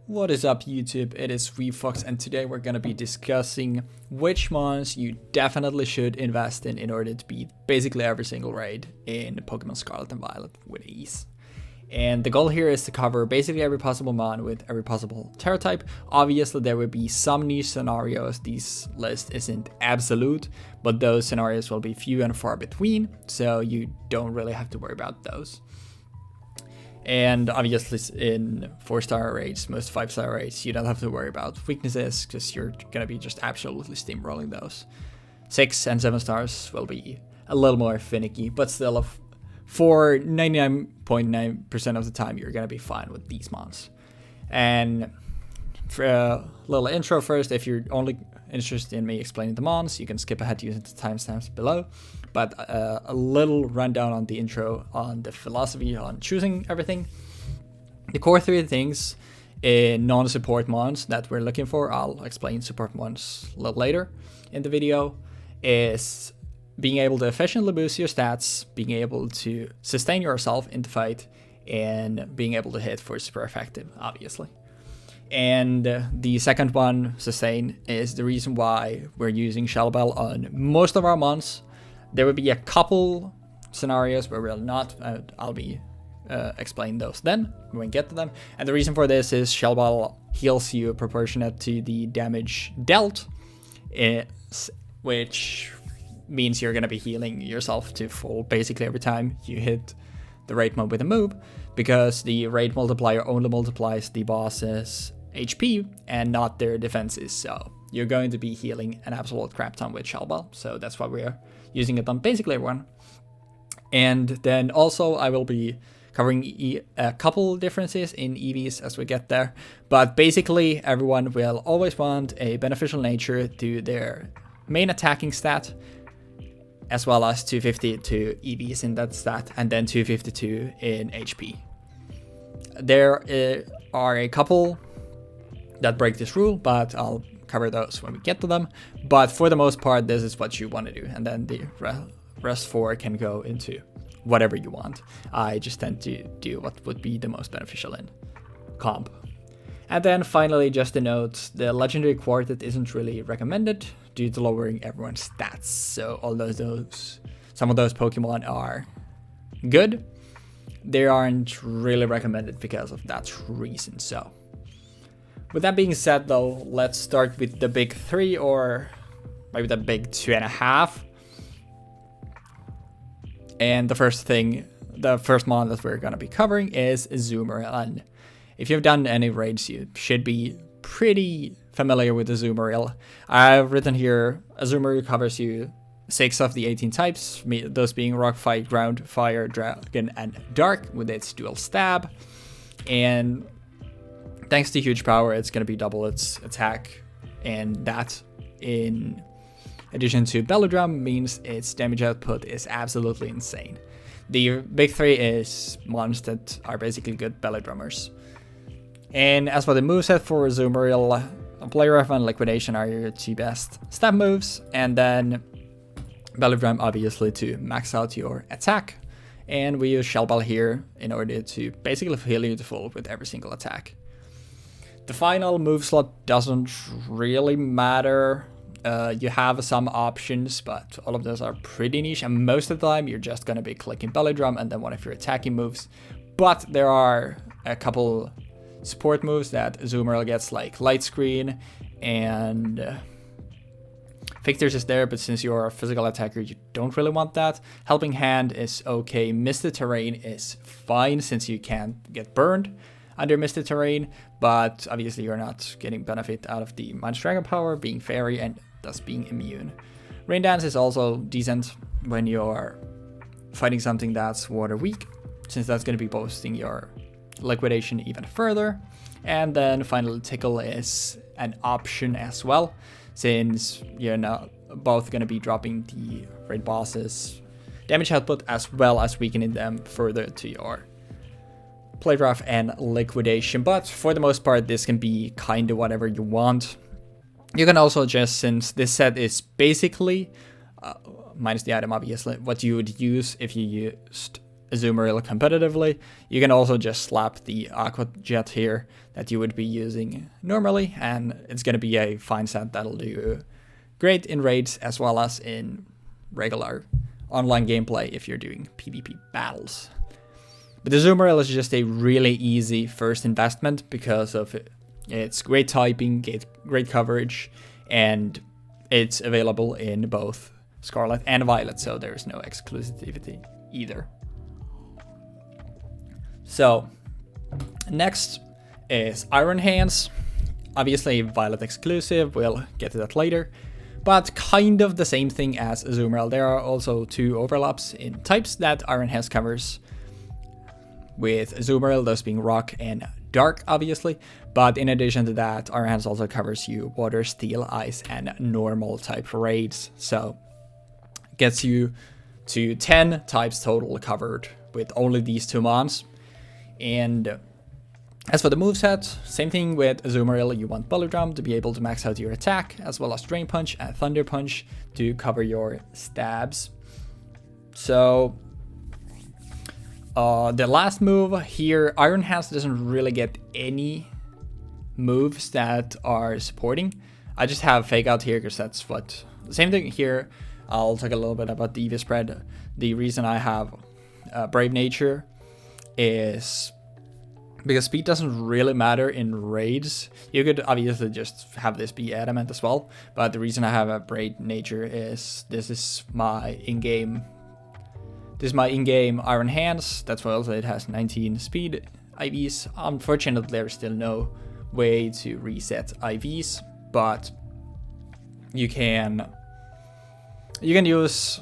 What is up, YouTube? It is VFox, and today we're going to be discussing which mons you definitely should invest in order to beat basically every single raid in Pokemon Scarlet and Violet with ease. And the goal here is to cover basically every possible mon with every possible Terra type. Obviously, there will be some niche scenarios. This list isn't absolute, but those scenarios will be few and far between, so you don't really have to worry about those. And obviously in 4-star raids, most 5-star raids, you don't have to worry about weaknesses because you're going to be just absolutely steamrolling those. 6 and 7 stars will be a little more finicky, but still for 99.9% of the time, you're going to be fine with these mons. And for a little intro first, if you're only interested in me explaining the mons, you can skip ahead using the timestamps below. But a little rundown on the intro on the philosophy on choosing everything. The core 3 things in non-support mons that we're looking for, I'll explain support mons a little later in the video, is being able to efficiently boost your stats, being able to sustain yourself in the fight, and being able to hit for super effective, obviously. And the second one, sustain, is the reason why we're using Shell Bell on most of our mons. There will be a couple scenarios where we'll not. I'll be explaining those then when we get to them. And the reason for this is Shell Bell heals you proportionate to the damage dealt, which means you're going to be healing yourself to full basically every time you hit the raid mob with a move, because the raid multiplier only multiplies the boss's HP and not their defenses. So you're going to be healing an absolute crap ton with Shell Bell. So that's why we're using it on basically everyone. And then also I will be covering a couple differences in EVs as we get there. But basically everyone will always want a beneficial nature to their main attacking stat, as well as 252 EVs in that stat, and then 252 in HP. There are a couple that break this rule, but I'll cover those when we get to them. But for the most part, this is what you want to do, and then the rest 4 can go into whatever you want. I just tend to do what would be the most beneficial in comp. And then finally, just a note, the Legendary Quartet isn't really recommended due to lowering everyone's stats. So although some of those Pokemon are good, they aren't really recommended because of that reason. So with that being said though, let's start with the big 3, or maybe the big 2.5. And the first mon that we're going to be covering is Azumarill. And if you've done any raids, you should be pretty familiar with Azumarill. I've written here, Azumarill covers you 6 of the 18 types, those being Rock, Fight, Ground, Fire, Dragon, and Dark, with its dual stab. And thanks to huge power, it's going to be double its attack, and that, in addition to Belly Drum, means its damage output is absolutely insane. The big 3 is mons that are basically good Belly Drummers. And as for the moveset for Azumarill, Play Rough and Liquidation are your 2 best stab moves, and then Belly Drum obviously to max out your attack, and we use Shell Bell here in order to basically heal you to full with every single attack. The final move slot doesn't really matter. You have some options, but all of those are pretty niche, and most of the time you're just going to be clicking Belly Drum and then one of your attacking moves. But there are a couple support moves that Azumarill gets, like Light Screen, and Victor's is there, but since you're a physical attacker, you don't really want that. Helping Hand is okay. Misted Terrain is fine since you can't get burned under Misted Terrain, but obviously you're not getting benefit out of the Minus Dragon power, being fairy, and thus being immune. Rain Dance is also decent when you're fighting something that's water weak, since that's going to be boosting your liquidation even further. And then finally, Tickle is an option as well, since you're now both going to be dropping the raid bosses damage output as well as weakening them further to your Play Rough and Liquidation. But for the most part, this can be kind of whatever you want. You can also just, since this set is basically minus the item obviously, what you would use if you used Azumarill competitively, you can also just slap the Aqua Jet here that you would be using normally, and it's going to be a fine set that'll do great in raids as well as in regular online gameplay if you're doing PvP battles. But the Azumarill is just a really easy first investment because of its great typing, great coverage, and it's available in both Scarlet and Violet, so there's no exclusivity either. So, next is Iron Hands. Obviously Violet exclusive, we'll get to that later. But kind of the same thing as Azumarill. There are also 2 overlaps in types that Iron Hands covers, with Azumarill those being Rock and Dark, obviously. But in addition to that, Iron Hands also covers you Water, Steel, Ice, and Normal type raids. So, gets you to 10 types total covered with only these 2 mons. And as for the moveset, same thing with Azumarill, you want Bullet Drum to be able to max out your attack, as well as Drain Punch and Thunder Punch to cover your stabs. So, the last move here, Iron Hands doesn't really get any moves that are supporting. I just have Fake Out here because that's what... Same thing here, I'll talk a little bit about the EV spread. The reason I have Brave Nature is because speed doesn't really matter in raids. You could obviously just have this be adamant as well, but the reason I have a Brave Nature is this is my in-game Iron Hands. That's why also it has 19 speed IVs. Unfortunately, there's still no way to reset IVs, but you can use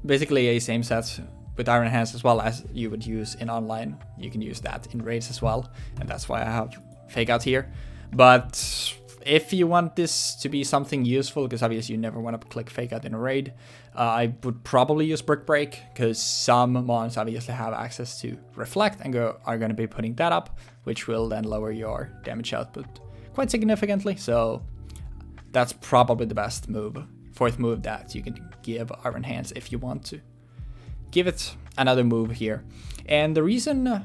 basically a same set with Iron Hands as well as you would use in online. You can use that in raids as well, and that's why I have Fake Out here. But if you want this to be something useful, because obviously you never want to click Fake Out in a raid, I would probably use Brick Break, because some mons obviously have access to Reflect and are going to be putting that up, which will then lower your damage output quite significantly. So that's probably the best move, 4th move that you can give Iron Hands if you want to. Give it another move here. And the reason,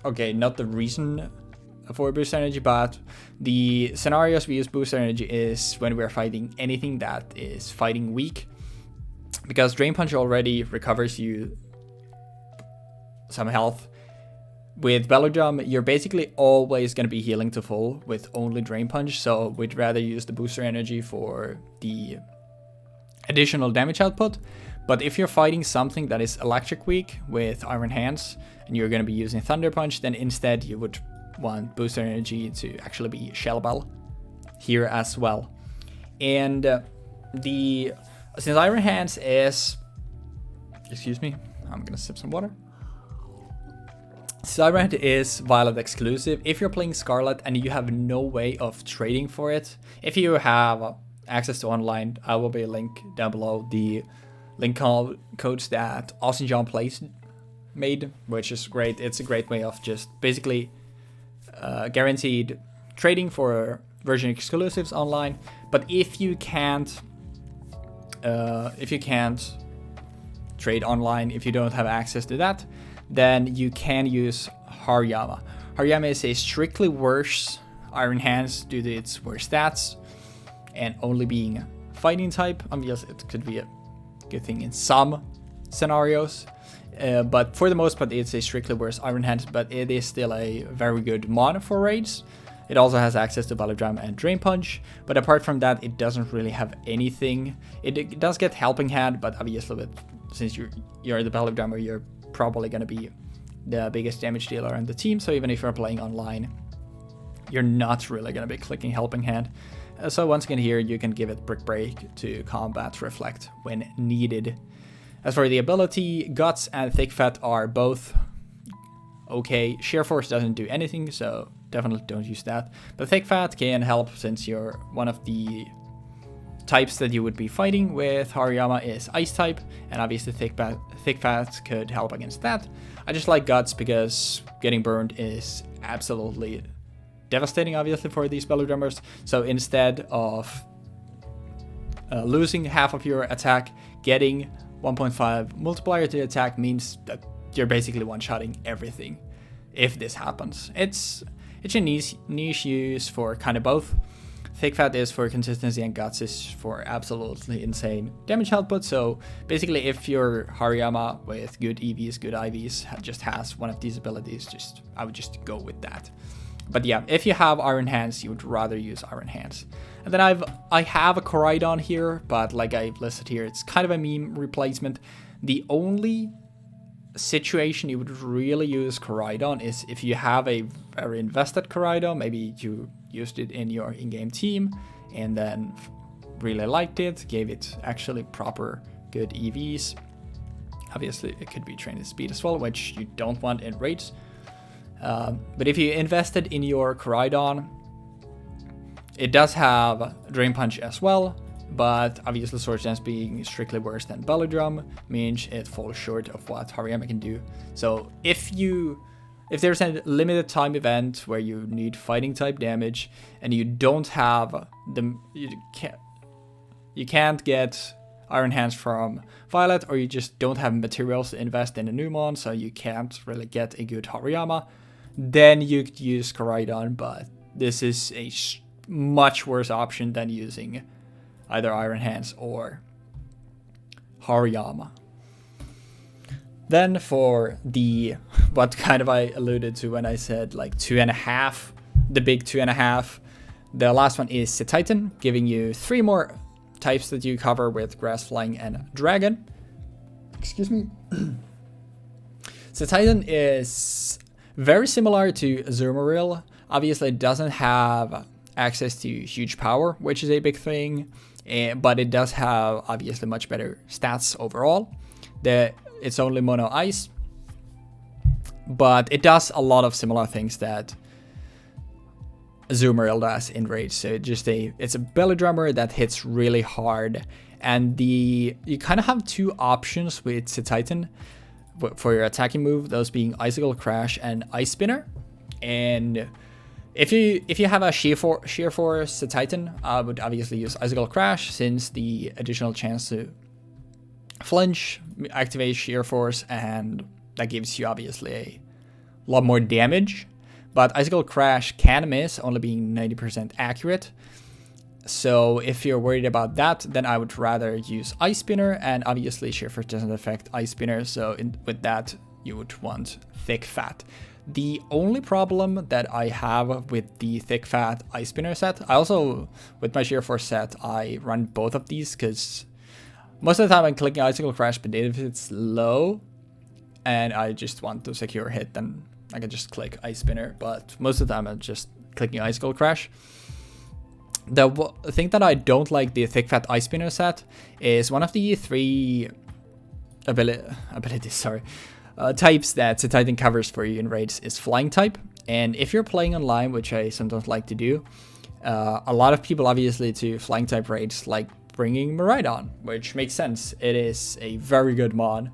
okay, not the reason for boost energy, but the scenarios we use boost energy is when we're fighting anything that is fighting weak, because Drain Punch already recovers you some health. With Belladrum, you're basically always going to be healing to full with only Drain Punch, so we'd rather use the booster energy for the additional damage output. But if you're fighting something that is electric weak with Iron Hands and you're going to be using Thunder Punch, then instead you would want booster energy to actually be Shell Bell here as well. And since Iron Hands is, excuse me, I'm gonna sip some water. Since Iron Hands is Violet exclusive, if you're playing Scarlet and you have no way of trading for it, if you have access to online, I will be a link down below the link codes that Austin John Plays made, which is great. It's a great way of just basically guaranteed trading for version exclusives online. But if you can't trade online, if you don't have access to that, then you can use Hariyama. Hariyama is a strictly worse Iron Hands due to its worse stats and only being fighting type. Obviously, it could be a good thing in some scenarios, but for the most part, it's a strictly worse Iron Hands, but it is still a very good mon for raids. It also has access to Belladrum and Drain Punch, but apart from that, it doesn't really have anything. It does get Helping Hand, but obviously, since you're the Belladrummer, you're probably going to be the biggest damage dealer on the team, so even if you're playing online, you're not really going to be clicking Helping Hand. So once again here, you can give it Brick Break to combat Reflect when needed. As for the ability, Guts and Thick Fat are both okay. Sheer Force doesn't do anything, so definitely don't use that. But Thick Fat can help since you're one of the types that you would be fighting with. Hariyama is Ice type, and obviously Thick Fat could help against that. I just like Guts because getting burned is absolutely devastating, obviously, for these Belladrummers. So instead of losing half of your attack, getting 1.5 multiplier to attack means that you're basically one-shotting everything if this happens. It's a niche use for kind of both. Thick Fat is for consistency and Guts is for absolutely insane damage output. So basically if your Hariyama with good EVs, good IVs just has one of these abilities, I would just go with that. But yeah, if you have Iron Hands, you would rather use Iron Hands. And then I have a Koraidon here, but like I've listed here, it's kind of a meme replacement. The only situation you would really use Koraidon is if you have a very invested Koraidon. Maybe you used it in your in-game team and then really liked it, gave it actually proper good EVs. Obviously it could be trained at speed as well, which you don't want in raids. But if you invested in your Koraidon, it does have Drain Punch as well, but obviously Sword Dance being strictly worse than Belly Drum means it falls short of what Hariyama can do. So if there's a limited time event where you need fighting type damage and you don't have you can't get Iron Hands from Violet, or you just don't have materials to invest in a new mon, so you can't really get a good Hariyama, then you could use Koraidon, but this is a much worse option than using either Iron Hands or Hariyama. Then for what kind of I alluded to when I said like 2.5, the big 2.5, the last one is Cetitan, giving you 3 more types that you cover with Grass, Flying, and Dragon. Excuse me. Cetitan is very similar to Azumarill. Obviously it doesn't have access to huge power, which is a big thing, but it does have obviously much better stats overall. It's only mono ice, but it does a lot of similar things that Azumarill does in raids. So it's a belly drummer that hits really hard, and you kind of have 2 options with Cetitan for your attacking move, those being Icicle Crash and Ice Spinner. And if you have a Sheer Force Cetitan, I would obviously use Icicle Crash, since the additional chance to flinch activates Sheer Force, and that gives you obviously a lot more damage. But Icicle Crash can miss, only being 90% accurate. So if you're worried about that, then I would rather use Ice Spinner, and obviously Sheer Force doesn't affect Ice Spinner, so with that you would want Thick Fat. The only problem that I have with the Thick Fat Ice Spinner set, I also, with my Sheer Force set, I run both of these, because most of the time I'm clicking Icicle Crash, but if it's low and I just want to secure a hit, then I can just click Ice Spinner. But most of the time I'm just clicking Icicle Crash. The thing that I don't like the Thick Fat Ice Spinner set is one of the 3 abilities, types that Cetitan covers for you in raids is Flying type. And if you're playing online, which I sometimes like to do, a lot of people obviously to Flying type raids like bringing Miraidon, which makes sense. It is a very good mon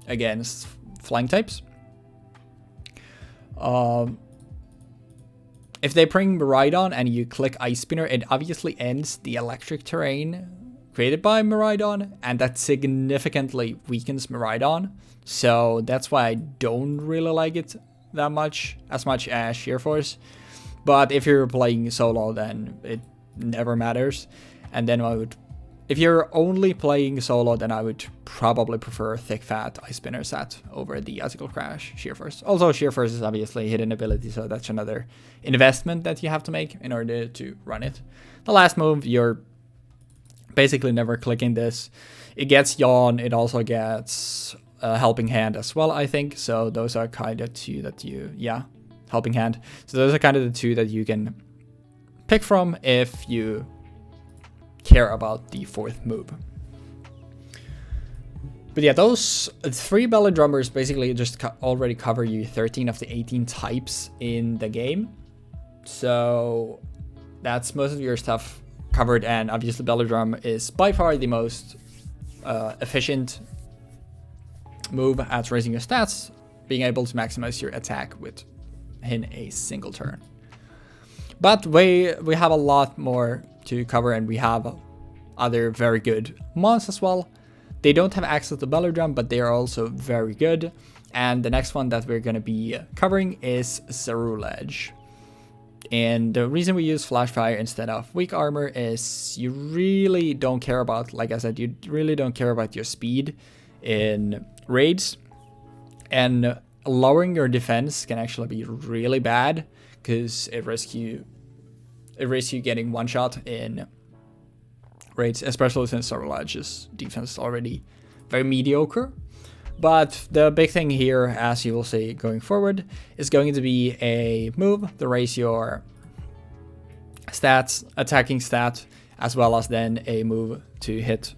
against Flying types. If they bring Miraidon and you click Ice Spinner, it obviously ends the electric terrain created by Miraidon, and that significantly weakens Miraidon. So that's why I don't really like it that much, as much as Sheer Force. But if you're playing solo, then it never matters. And then if you're only playing solo, then I would probably prefer Thick Fat Ice Spinner set over the Icicle Crash Sheer Force. Also, Sheer Force is obviously a hidden ability, so that's another investment that you have to make in order to run it. The last move, you're basically never clicking this. It gets Yawn, it also gets Helping Hand as well, I think. So those are kind of 2 that Helping Hand. So those are kind of the 2 that you can pick from if you care about the 4th move. But yeah, those 3 belly drummers basically just already cover you 13 of the 18 types in the game. So that's most of your stuff covered, and obviously belly drum is by far the most efficient move at raising your stats, being able to maximize your attack within a single turn. But we have a lot more to cover, and we have other very good mons as well. They don't have access to Belladrum, but they are also very good. And the next one that we're going to be covering is Ceruledge. And the reason we use Flash Fire instead of Weak Armor is you really don't care about, like I said, you really don't care about your speed in raids. And lowering your defense can actually be really bad because it risks you getting one shot in raids, especially since Ceruledge's defense is already very mediocre. But the big thing here, as you will see going forward, is going to be a move to raise your stats, attacking stat, as well as then a move to hit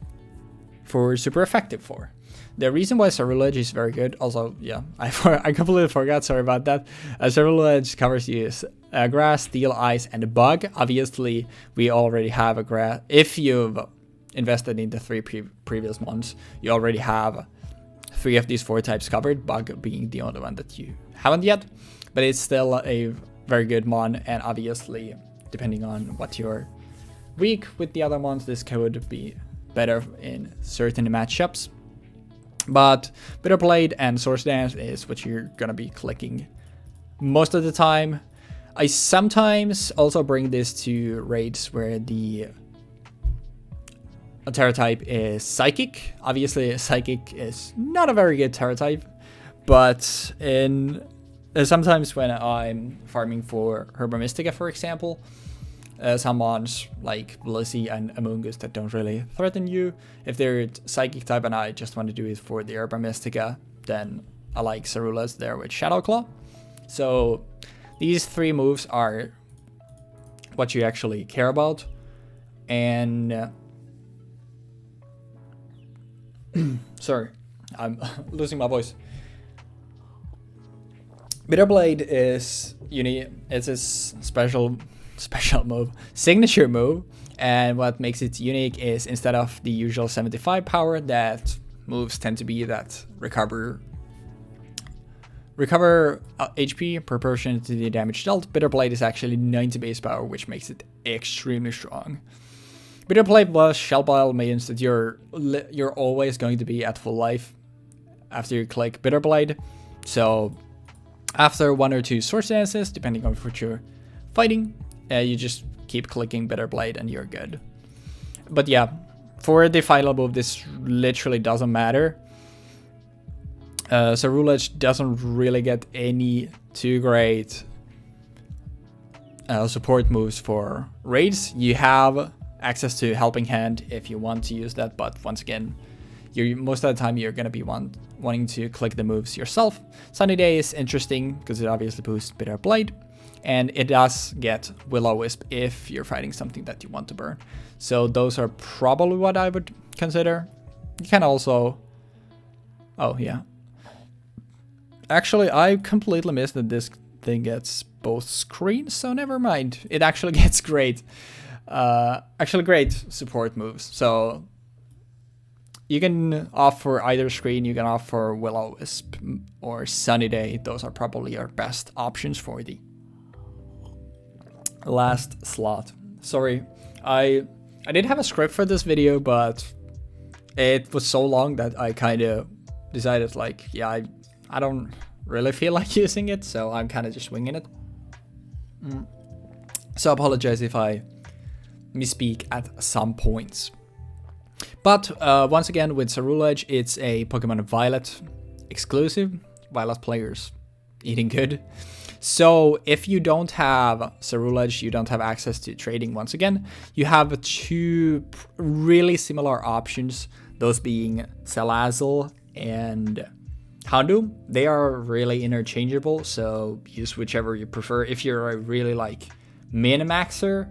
for super effective for. The reason why Ceruledge is very good, also, yeah, I completely forgot, sorry about that. Ceruledge covers you grass, steel, ice, and bug. Obviously, we already have a grass. If you've invested in the 3 previous ones, you already have 3 of these 4 types covered, bug being the only one that you haven't yet, but it's still a very good mon, and obviously, depending on what you're weak with the other ones, this could be better in certain matchups. But Bitter Blade and Swords Dance is what you're gonna be clicking most of the time. I sometimes also bring this to raids where the Terra type is Psychic. Obviously, Psychic is not a very good Terra type, but sometimes when I'm farming for Herba Mystica, for example, some mons like Blissey and Amoongus that don't really threaten you, if they're Psychic type and I just want to do it for the Herba Mystica, then I like Ceruledge there with Shadow Claw. So these 3 moves are what you actually care about, and sorry, I'm losing my voice. Bitter Blade is unique. It's a special move, signature move, and what makes it unique is instead of the usual 75 power that moves tend to be that recover HP proportionate to the damage dealt, Bitter Blade is actually 90 base power, which makes it extremely strong. Bitter Blade plus Shell Bile means that you're always going to be at full life after you click Bitter Blade. So after 1 or 2 Swords Dances, depending on what you're fighting, you just keep clicking Bitter Blade and you're good. But yeah, for the final move, this literally doesn't matter. Ceruledge doesn't really get any too great support moves for raids. You have access to Helping Hand if you want to use that, but once again, most of the time you're going to be wanting to click the moves yourself. Sunny Day is interesting because it obviously boosts Bitter Blade, and it does get Will-O-Wisp if you're fighting something that you want to burn. So those are probably what I would consider. You can also... Oh, yeah. Actually, I completely missed that this thing gets both screens, so never mind. It actually gets great. Great support moves. So you can opt for either screen. You can opt for Will-O-Wisp or Sunny Day. Those are probably your best options for the last slot. Sorry, I did have a script for this video, but it was so long that I kind of decided, like, yeah, I don't really feel like using it, so I'm kind of just winging it. So I apologize if I misspeak at some points. But once again, with Ceruledge, it's a Pokemon Violet exclusive. Violet players eating good. So if you don't have Ceruledge, you don't have access to trading once again. You have 2 really similar options, those being Salazzle and Houndoom. They are really interchangeable, so use whichever you prefer. If you're a really like min-maxer,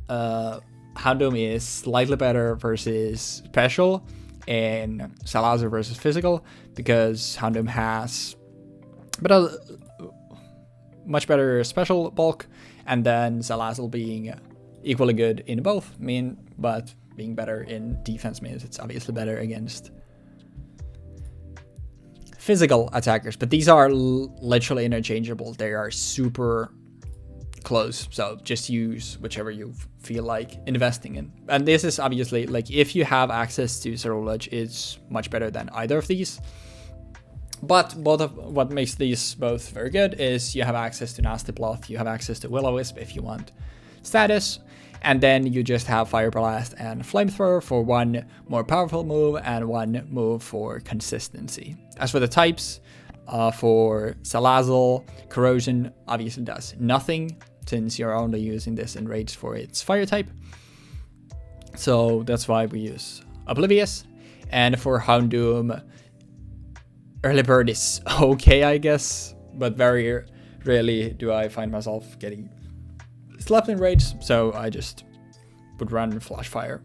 Houndoom is slightly better versus special, and Salazzle versus physical, because Houndoom has much better special bulk, and then Salazzle being equally good in both, but being better in defense means it's obviously better against physical attackers. But these are literally interchangeable. They are super close. So just use whichever you feel like investing in. And this is obviously like if you have access to Ceruledge, it's much better than either of these. But both of what makes these both very good is you have access to Nasty Plot, you have access to Will-O-Wisp if you want status, and then you just have Fire Blast and Flamethrower for one more powerful move and one move for consistency. As for the types, for Salazzle, Corrosion obviously does nothing since you're only using this in raids for its fire type. So that's why we use Oblivious. And for Houndoom, Early Bird is okay, I guess, but very rarely do I find myself getting slapped in raids, so I just would run Flash Fire.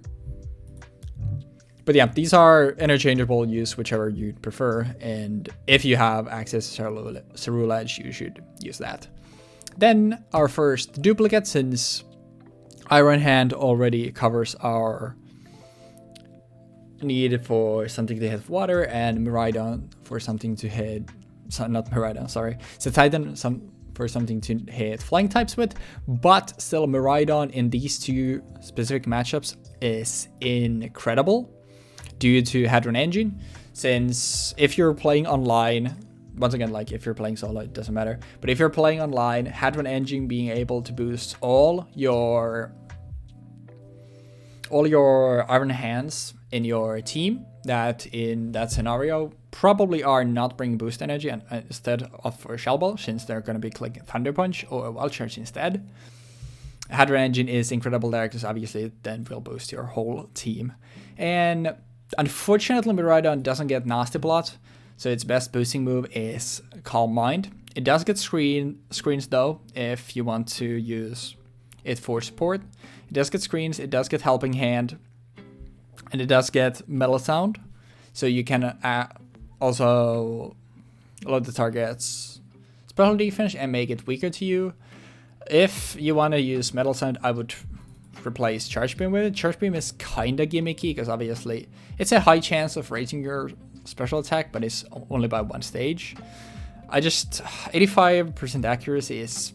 But yeah, these are interchangeable, use whichever you'd prefer, and if you have access to Ceruledge, you should use that. Then our first duplicate, since Iron Hand already covers our need for something to hit water, and Miraidon for something to hit, not Miraidon, sorry, Cetitan for something to hit flying types with, but still Miraidon in these two specific matchups is incredible due to Hadron Engine, since if you're playing online, once again, like if you're playing solo, it doesn't matter, but if you're playing online, Hadron Engine being able to boost all your Iron Hands in your team that in that scenario probably are not bringing boost energy and instead of for Shell Ball, since they're going to be clicking Thunder Punch or Wild Charge instead. Hadron Engine is incredible there because obviously it then will boost your whole team. And unfortunately Miraidon doesn't get Nasty Plot, so its best boosting move is Calm Mind. It does get screens though if you want to use it for support. It does get screens, it does get Helping Hand, and it does get Metal Sound, so you can also load the target's special defense and make it weaker to you. If you want to use Metal Sound, I would replace Charge Beam with it. Charge Beam is kinda gimmicky because obviously it's a high chance of raising your special attack, but it's only by one stage. 85% accuracy is,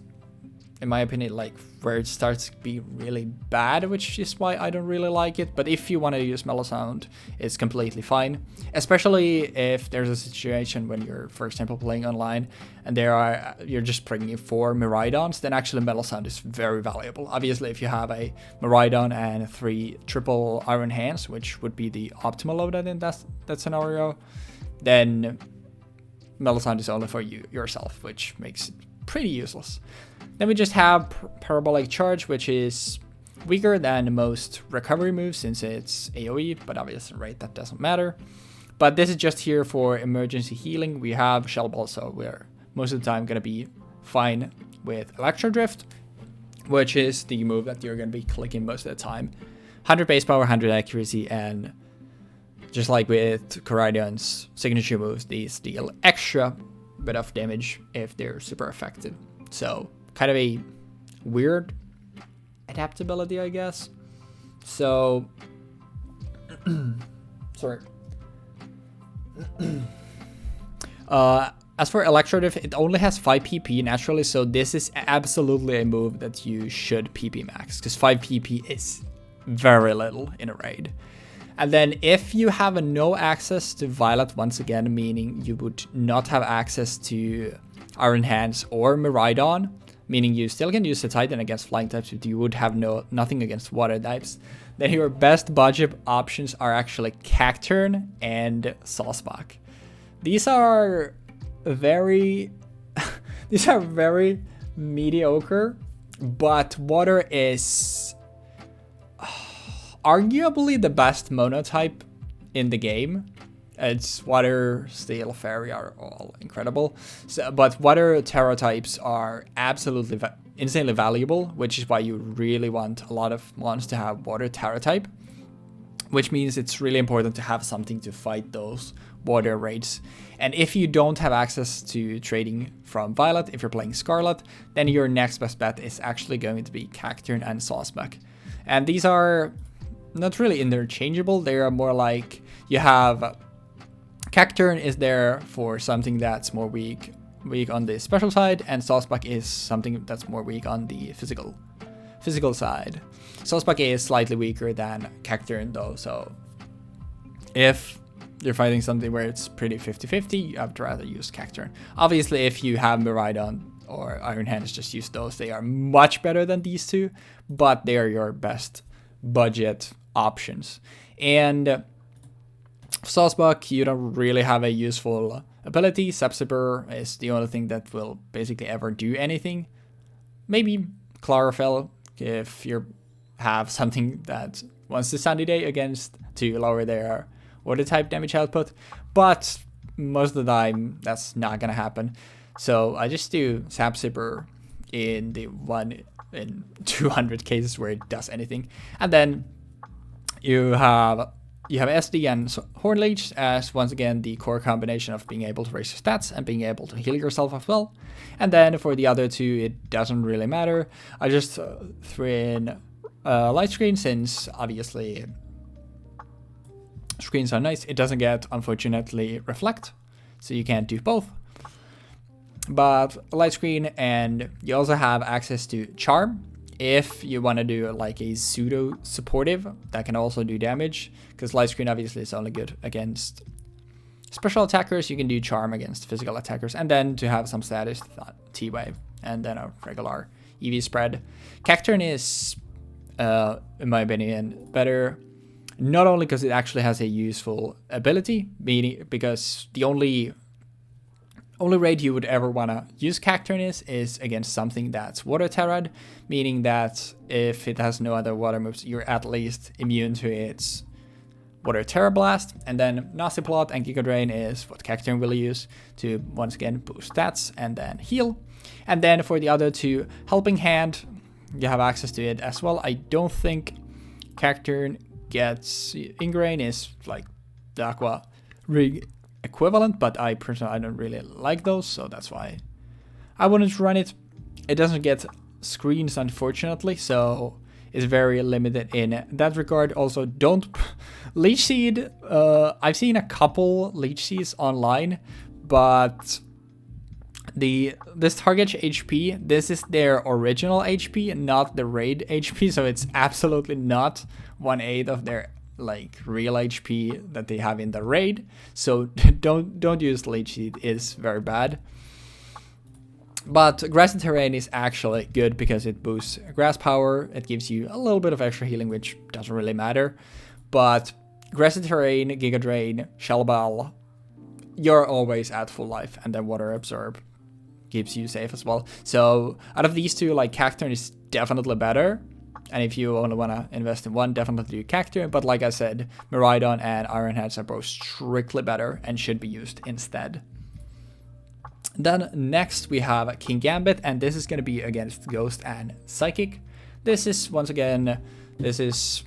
in my opinion, like where it starts to be really bad, which is why I don't really like it. But if you want to use Mellow Sound, it's completely fine, especially if there's a situation when you're, for example, playing online and you're just bringing 4 Miraidons, then actually Mellow Sound is very valuable. Obviously, if you have a Miraidon and 3 triple Iron Hands, which would be the optimal loadout in that scenario, then Mellow Sound is only for yourself, which makes it pretty useless. Then we just have Parabolic Charge, which is weaker than most recovery moves since it's AoE, but obviously, right, that doesn't matter. But this is just here for emergency healing. We have Shell Ball, so we're most of the time going to be fine with Electro Drift, which is the move that you're going to be clicking most of the time. 100 base power, 100 accuracy, and just like with Koraidon's signature moves, these deal extra bit of damage if they're super effective. So kind of a weird adaptability, I guess. So, sorry. As for Electro Drift, it only has 5 PP naturally, so this is absolutely a move that you should PP max, because 5 PP is very little in a raid. And then if you have no access to Violet, once again, meaning you would not have access to Iron Hands or Miraidon, meaning you still can use the Titan against flying types, but you would have nothing against water types, then your best budget options are actually Cacturne and Sawsbuck. These are very mediocre, but water is arguably the best monotype in the game. It's water, steel, fairy are all incredible. So, but water terra types are absolutely insanely valuable, which is why you really want a lot of mons to have water terra type, which means it's really important to have something to fight those water raids. And if you don't have access to trading from Violet, if you're playing Scarlet, then your next best bet is actually going to be Cacturne and Sawsbuck. And these are not really interchangeable. They are more like you have Cacturne is there for something that's more weak weak on the special side, and Sawsbuck is something that's more weak on the physical side. Sawsbuck is slightly weaker than Cacturne though, so if you're fighting something where it's pretty 50-50, you have to rather use Cacturne. Obviously, if you have Miraidon or Iron Hands, just use those. They are much better than these two, but they are your best budget options. And Sawsbuck, you don't really have a useful ability. Sepsiper is the only thing that will basically ever do anything. Maybe Chlorophyll, if you have something that wants to Sunny Day against to lower their water type damage output, but most of the time that's not gonna happen. So I just do Sapsipper in the 1 in 200 cases where it does anything, and then you have SD and Hornleech as once again the core combination of being able to raise your stats and being able to heal yourself as well. And then for the other two, it doesn't really matter. I just threw in Light Screen, since obviously screens are nice. It doesn't get, unfortunately, Reflect, so you can't do both. But Light Screen, and you also have access to Charm if you want to do like a pseudo supportive that can also do damage, because Light Screen obviously is only good against special attackers. You can do Charm against physical attackers, and then to have some status, T-Wave, and then a regular EV spread. Cacturne is, in my opinion, better, not only because it actually has a useful ability, meaning because the only raid you would ever want to use Cacturne is against something that's Water Terrad, meaning that if it has no other water moves, you're at least immune to its Water Terra Blast. And then Nasty Plot and Giga Drain is what Cacturne will use to once again boost stats and then heal. And then for the other two, Helping Hand, you have access to it as well. I don't think Cacturne gets Ingrain, is like the Aqua Rig equivalent, but I personally I don't really like those, so that's why I wouldn't run it. It doesn't get screens, unfortunately, so it's very limited in that regard. Also, don't Leech Seed. I've seen a couple Leech Seeds online, but this target HP, this is their original HP, not the raid HP, so it's absolutely not 1/8 of their like real HP that they have in the raid. So don't use Leech Seed, it's very bad. But Grassy Terrain is actually good because it boosts grass power. It gives you a little bit of extra healing, which doesn't really matter. But Grassy Terrain, Giga Drain, Shell Ball, you're always at full life, and then Water Absorb keeps you safe as well. So out of these two, like Cacturne is definitely better. And if you only want to invest in one, definitely do Cacturne. But like I said, Miraidon and Iron Hands are both strictly better and should be used instead. Then next we have Kingambit, and this is going to be against Ghost and Psychic. This is, once again, this is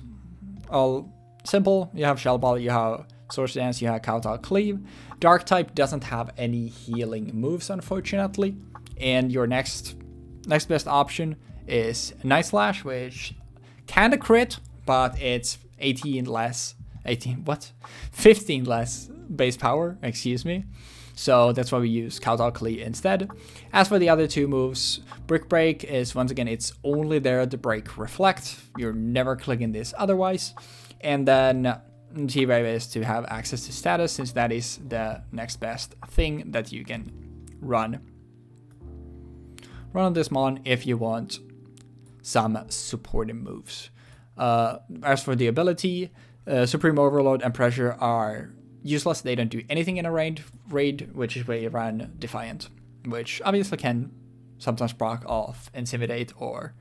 all simple. You have Shell Ball, you have Swords Dance, you have Kowtow Cleave. Dark type doesn't have any healing moves, unfortunately. And your next best option is Night Slash, which kinda crit, but it's 15 less base power, excuse me. So that's why we use Kowtow Cleave instead. As for the other two moves, Brick Break is, once again, it's only there to break Reflect. You're never clicking this otherwise. And then T-Wave is to have access to status, since that is the next best thing that you can run on this mon if you want some supporting moves. As for the ability, Supreme Overload and Pressure are useless. They don't do anything in a raid, which is where you run Defiant, which obviously can sometimes proc off Intimidate or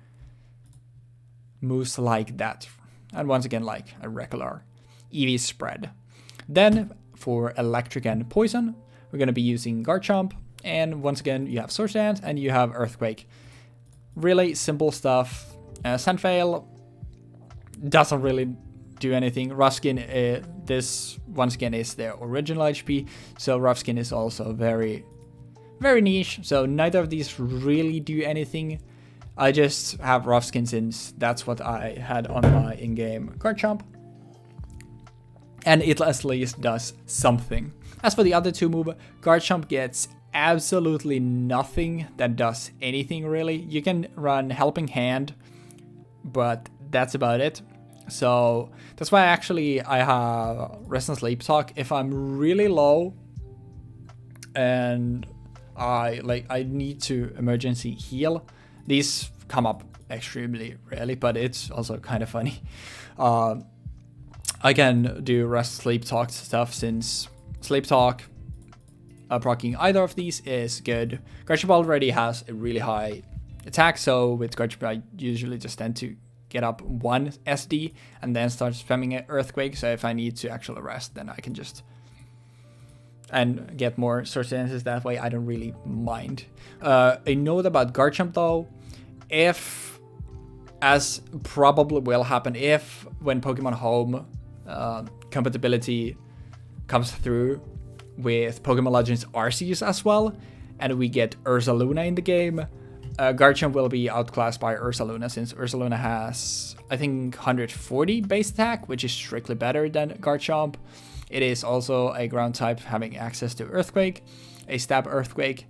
moves like that. And once again, like a regular EV spread. Then for Electric and Poison, we're going to be using Garchomp. And once again, you have Swords Dance and you have Earthquake. Really simple stuff. Sandveil doesn't really do anything. Rough-Skin, this once again is their original HP, so Rough-Skin is also very, very niche. So neither of these really do anything. I just have Rough-Skin since that's what I had on my in-game Garchomp, and it at least does something. As for the other two moves, Garchomp gets absolutely nothing that does anything really. You can run Helping Hand, but that's about it. So that's why I have Rest and Sleep Talk. If I'm really low and I need to emergency heal, these come up extremely rarely, but it's also kind of funny. I can do Rest Sleep Talk stuff, since Sleep Talk proccing either of these is good. Garchomp already has a really high attack, so with Garchomp I usually just tend to get up 1 SD and then start spamming an Earthquake. So if I need to actually rest, then I can just and get more source dances that way. I don't really mind. A note about Garchomp though, if, as probably will happen, if when Pokemon Home compatibility comes through with Pokemon Legends Arceus as well, and we get Ursaluna in the game, Garchomp will be outclassed by Ursaluna, since Ursaluna has, I think, 140 base attack, which is strictly better than Garchomp. It is also a ground type having access to Earthquake, a Stab Earthquake,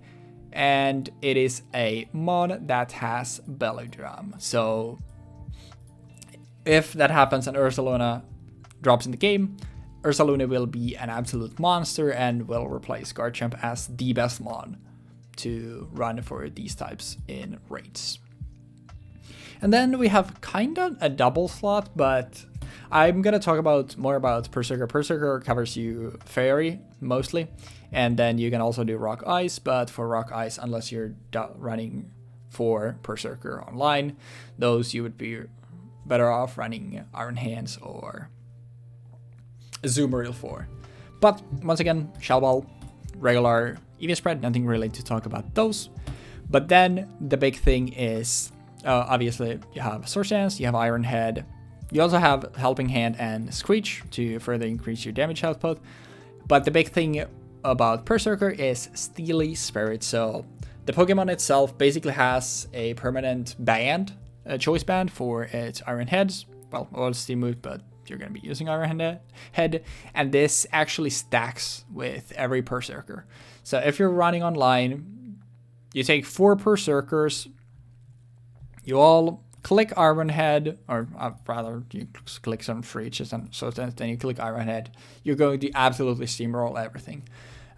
and it is a mon that has Belly Drum. So if that happens and Ursaluna drops in the game, Ursaluna will be an absolute monster and will replace Garchomp as the best mon to run for these types in raids. And then we have kind of a double slot, but I'm going to talk more about Perrserker. Perrserker covers you Fairy mostly, and then you can also do Rock Ice, but for Rock Ice, unless you're running for Perrserker online, those you would be better off running Iron Hands or Azumarill for. But once again, Shell Ball, regular EV spread, nothing really to talk about those. But then the big thing is, obviously you have Source Dance, you have Iron Head, you also have Helping Hand and Screech to further increase your damage output. But the big thing about Perrserker is Steely Spirit. So the Pokemon itself basically has a permanent band, a choice band for its Iron Heads. Well, all Steam moves, but you're going to be using Iron Head, and this actually stacks with every Perrserker. So if you're running online, you take 4 Perrserkers, you all click Iron Head, or rather you click some Freeches, and so then you click Iron Head, you're going to absolutely steamroll everything.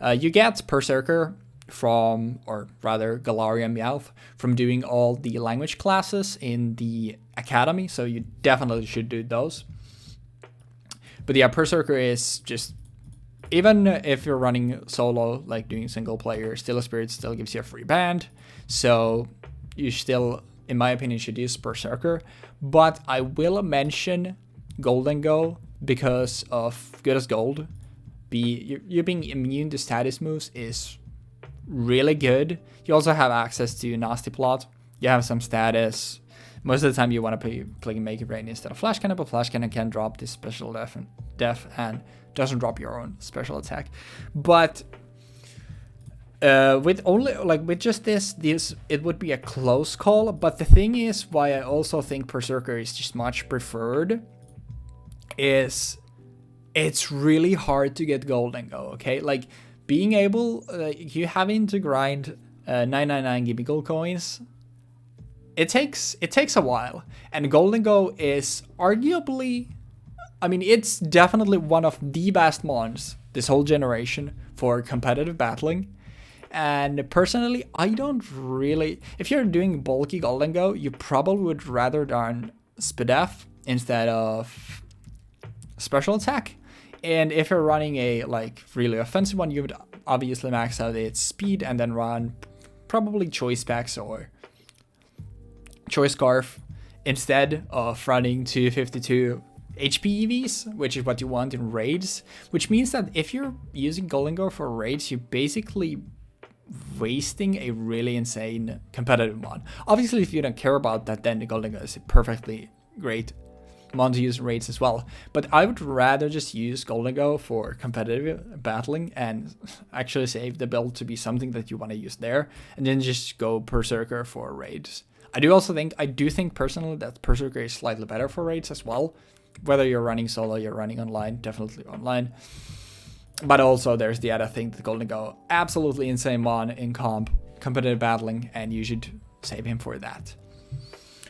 You get Perrserker from, or rather Galarian Meowth, from doing all the language classes in the academy, so you definitely should do those. But yeah, Perrserker is just, even if you're running solo, like doing single player, Steely Spirit still gives you a free band. So you still, in my opinion, should use Perrserker. But I will mention Gholdengo because of Good as Gold. You being immune to status moves is really good. You also have access to Nasty Plot. You have some status. Most of the time you want to play Make It Rain instead of Flash Cannon, but Flash Cannon can drop this special def and doesn't drop your own special attack. But with just this it would be a close call. But the thing is, why I also think Perrserker is just much preferred is it's really hard to get Gholdengo. Okay, like being able, you having to grind 999 Gimme Gold coins. It takes a while, and Gholdengo is arguably, I mean, it's definitely one of the best mons this whole generation for competitive battling. And personally, I don't really, if you're doing bulky Gholdengo, you probably would rather run Spadef instead of special attack. And if you're running a really offensive one, you would obviously max out its speed and then run probably Choice Specs or Choice Scarf instead of running 252 HP EVs, which is what you want in raids. Which means that if you're using Gholdengo for raids, you're basically wasting a really insane competitive mon. Obviously, if you don't care about that, then the Gholdengo is a perfectly great mon to use in raids as well. But I would rather just use Gholdengo for competitive battling and actually save the build to be something that you want to use there, and then just go Perrserker for raids. I do think personally that Perrserker is slightly better for raids as well. Whether you're running solo, you're running online, definitely online. But also there's the other thing, that Gholdengo, absolutely insane mon in competitive battling, and you should save him for that.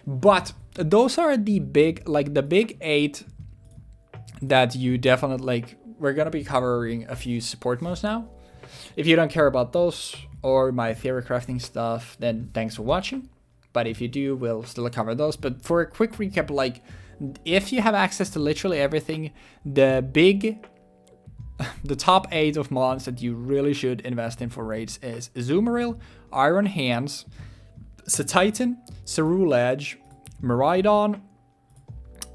But those are the big, like the big 8 that you definitely, like, we're gonna be covering a few support modes now. If you don't care about those or my theory crafting stuff, then thanks for watching. But if you do, we'll still cover those. But for a quick recap, like, if you have access to literally everything, the top 8 of mons that you really should invest in for raids is Azumarill, Iron Hands, Cetitan, Ceruledge, Miraidon,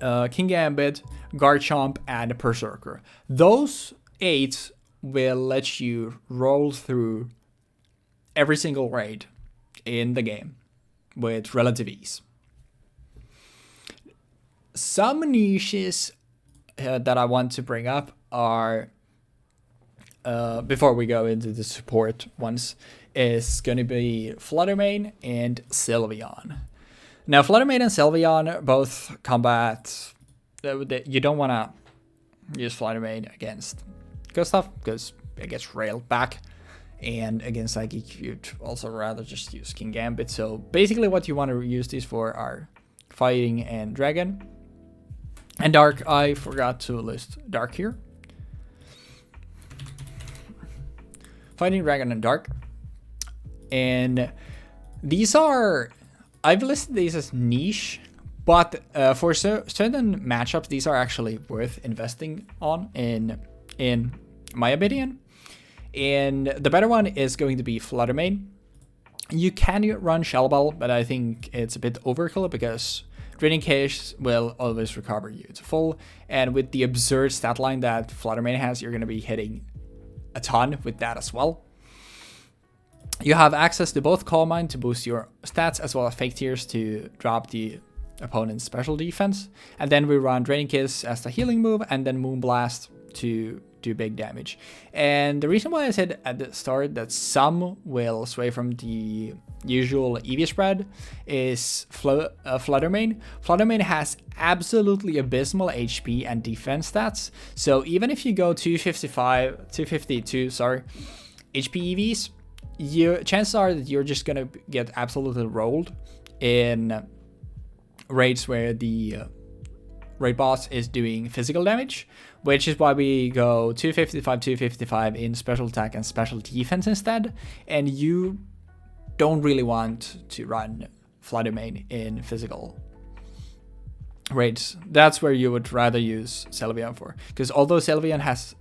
Kingambit, Garchomp, and Perrserker. Those 8 will let you roll through every single raid in the game with relative ease. Some niches that I want to bring up are, before we go into the support ones, is going to be Flutter main and Sylveon. Now, Flutter main and Sylveon both combat. You don't want to use Flutter main against Gustav because it gets railed back, and against Psychic you'd also rather just use Kingambit. So basically what you want to use these for are Fighting and Dragon. And Dark, I forgot to list Dark here. Fighting, Dragon, and Dark. And these are, I've listed these as niche, but for certain matchups, these are actually worth investing on in my opinion. And the better one is going to be Flutter main. You can run Shell Bell, but I think it's a bit overkill because Draining Case will always recover you to full. And with the absurd stat line that Flutter main has, you're going to be hitting a ton with that as well. You have access to both Calm Mind to boost your stats, as well as Fake Tears to drop the opponent's special defense. And then we run Draining Kiss as the healing move, and then Moonblast to do big damage. And the reason why I said at the start that some will sway from the usual EV spread is Flutter main. Flutter main has absolutely abysmal HP and defense stats. So even if you go 252, sorry, HP EVs, chances are that you're just gonna get absolutely rolled in raids where the raid boss is doing physical damage, which is why we go 255 in special attack and special defense instead. And you don't really want to run Flutter main in physical raids. That's where you would rather use Sylveon for, because although Sylveon has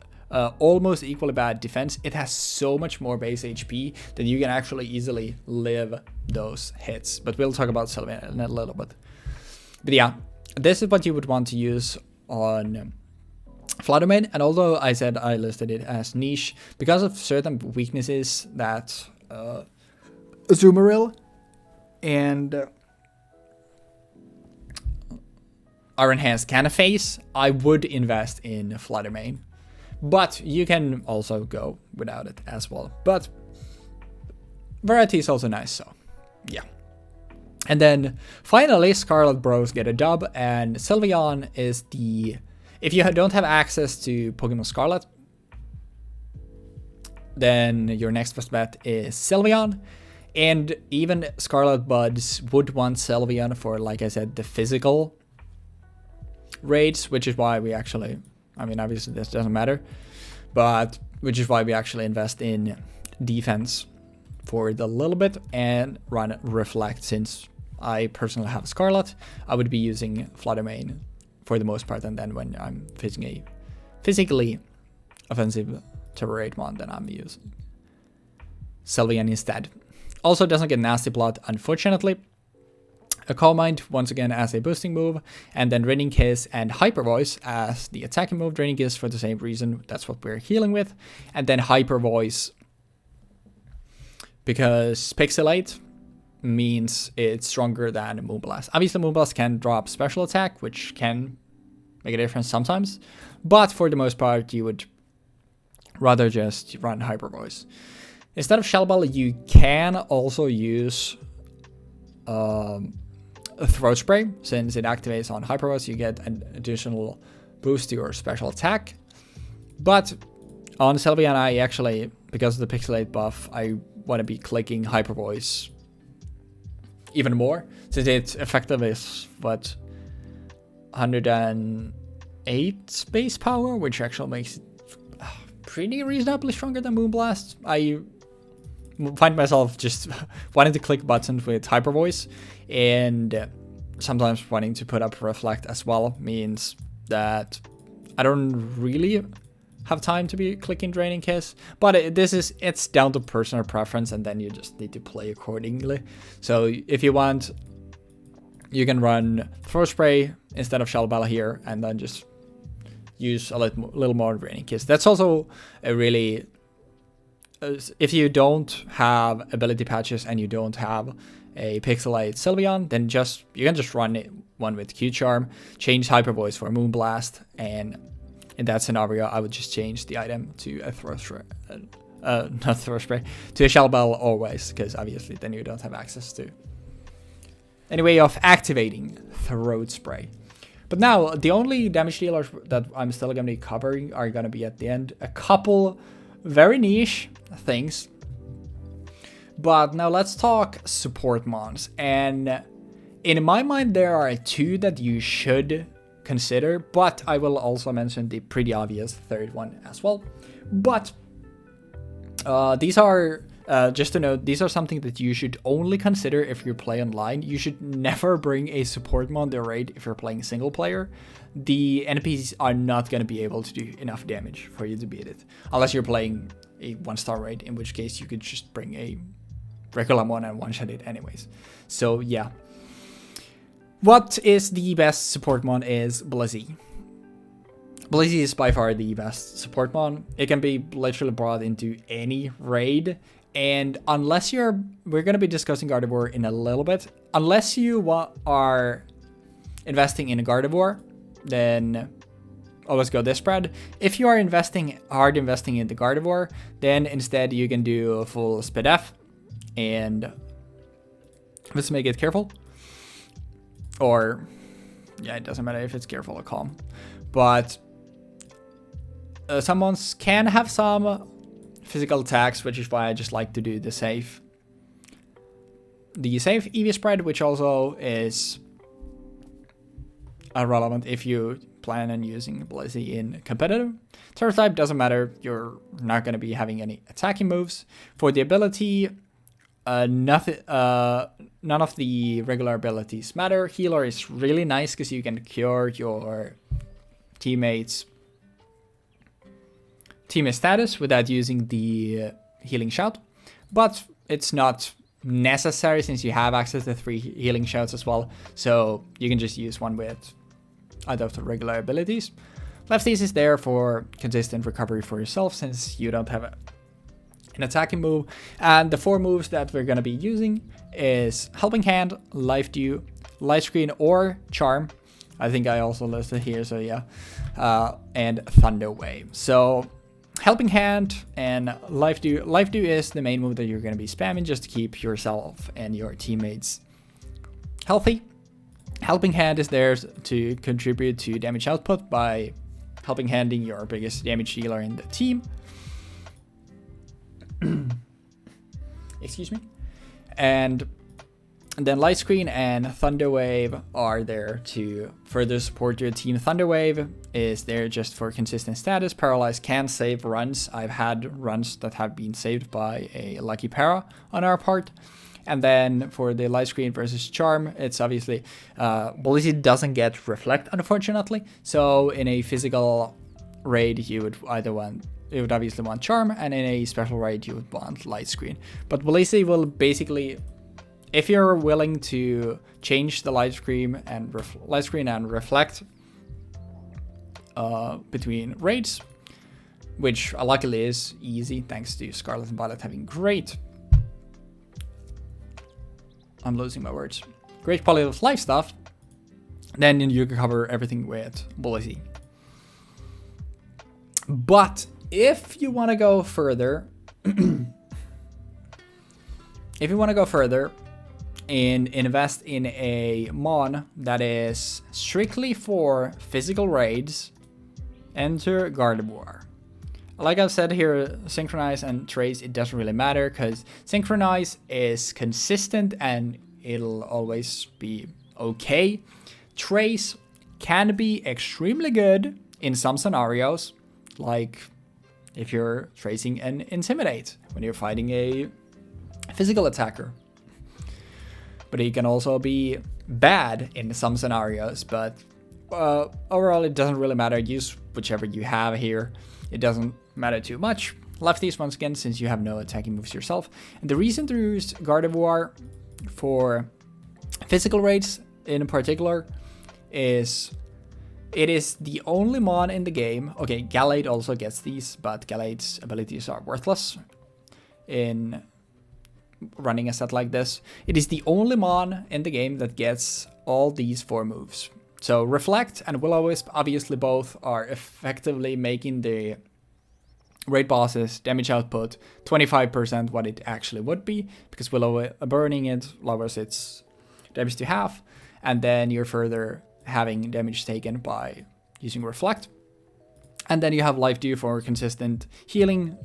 almost equally bad defense, it has so much more base HP that you can actually easily live those hits. But we'll talk about Sylveon in a little bit. But yeah, this is what you would want to use on Flutter main. And although I said I listed it as niche, because of certain weaknesses that Azumarill and Iron Hands can face, I would invest in Flutter main. But you can also go without it as well. But variety is also nice, so yeah. And then finally, Scarlet Bros get a dub, and Sylveon is the... If you don't have access to Pokemon Scarlet, then your next best bet is Sylveon. And even Scarlet Buds would want Sylveon for, like I said, the physical raids, which is why we actually... I mean, obviously this doesn't matter, but which is why we actually invest in defense for it a little bit and run Reflect. Since I personally have Scarlet, I would be using Flutter main for the most part, and then when I'm facing a physically offensive Turbo Raid mon, then I'm using Sylveon instead. Also doesn't get Nasty Plot, unfortunately. A Calm Mind, once again, as a boosting move, and then Draining Kiss and Hyper Voice as the attacking move. Draining Kiss for the same reason, that's what we're healing with. And then Hyper Voice, because Pixelate means it's stronger than Moonblast. Obviously, Moonblast can drop special attack, which can make a difference sometimes, but for the most part, you would rather just run Hyper Voice. Instead of Shell Bell, you can also use a Throat Spray. Since it activates on Hyper Voice, you get an additional boost to your special attack. But On Sylveon, I actually, because of the pixelate buff, I want to be clicking Hyper Voice even more, since its effective is, what, 108 base power, which actually makes it pretty reasonably stronger than Moonblast. I find myself just wanting to click buttons with Hyper Voice, and sometimes wanting to put up Reflect as well means that I don't really have time to be clicking Draining Kiss, but it's down to personal preference, and then you just need to play accordingly. So if you want, you can run Throw Spray instead of Shell Bell here, and then just use a little more Draining Kiss. That's also a really, if you don't have ability patches and you don't have a Pixelate Sylveon, then you can just run one with Q-Charm, change Hyper Voice for Moonblast, and in that scenario, I would just change the item to a Throw Spray, not Throw Spray, to a Shell Bell always, because obviously then you don't have access to any way of activating Throat Spray. But now, the only damage dealers that I'm still going to be covering are going to be at the end. A couple very niche things. But now let's talk support mons. And in my mind, there are two that you should consider, but I will also mention the pretty obvious third one as well. But these are, just to note, these are something that you should only consider if you play online. You should never bring a support mon to raid if you're playing single player. The NPCs are not going to be able to do enough damage for you to beat it, unless you're playing a 1-star raid, in which case you could just bring a regular mon and one-shot it anyways. So yeah. What is the best support mon is Blissey. Blissey is by far the best support mon. It can be literally brought into any raid. And unless we're going to be discussing Gardevoir in a little bit, unless you are investing in a Gardevoir, then always go this spread. If you are hard investing in the Gardevoir, then instead you can do a full Speed F, and let's make it careful. Or, yeah, it doesn't matter if it's careful or calm. But some mons can have some physical attacks, which is why I just like to do the safe EV spread, which also is irrelevant if you plan on using Blissey in competitive. Terror type doesn't matter, you're not going to be having any attacking moves. For the ability, none of the regular abilities matter. Healer is really nice because you can cure your teammates' status without using the healing shout, but it's not necessary since you have access to 3 healing shouts as well, so you can just use one with either of the regular abilities. Lefties is there for consistent recovery for yourself since you don't have an attacking move, and the 4 moves that we're going to be using is Helping Hand, Life Dew, Light Screen, or Charm. I think I also listed here, so yeah, and Thunder Wave. So Helping Hand and Life Dew. Life Dew is the main move that you're going to be spamming just to keep yourself and your teammates healthy. Helping Hand is there to contribute to damage output by helping handing your biggest damage dealer in the team. Excuse me. And then Light Screen and Thunder Wave are there to further support your team. Thunder Wave is there just for consistent status. Paralyze can save runs. I've had runs that have been saved by a lucky para on our part. And then for the Light Screen versus Charm, it's obviously Blissey doesn't get Reflect, unfortunately. So in a physical raid, you would obviously want Charm, and in a special raid, you would want Light Screen. But Blissey will basically, if you're willing to change the Light Screen and Reflect between raids, which luckily is easy thanks to Scarlet and Violet having great, I'm losing my words, great quality of life stuff, then you can cover everything with Blissey. But if you want to go further, and invest in a mon that is strictly for physical raids, enter Gardevoir. like I've said here, Synchronize and Trace, it doesn't really matter because Synchronize is consistent and it'll always be okay. Trace can be extremely good in some scenarios, like if you're tracing an Intimidate when you're fighting a physical attacker. But it can also be bad in some scenarios, but overall it doesn't really matter. Use whichever you have here. It doesn't matter too much. Lefties, once again, since you have no attacking moves yourself. And the reason to use Gardevoir for physical raids in particular is it is the only mon in the game. Okay, Gallade also gets these, but Gallade's abilities are worthless in running a set like this. It is the only mon in the game that gets all these 4 moves. So Reflect and Will-O-Wisp, obviously both are effectively making the raid bosses damage output 25% what it actually would be, because burning it lowers its damage to half, and then you're further having damage taken by using Reflect. And then you have Life Dew for consistent healing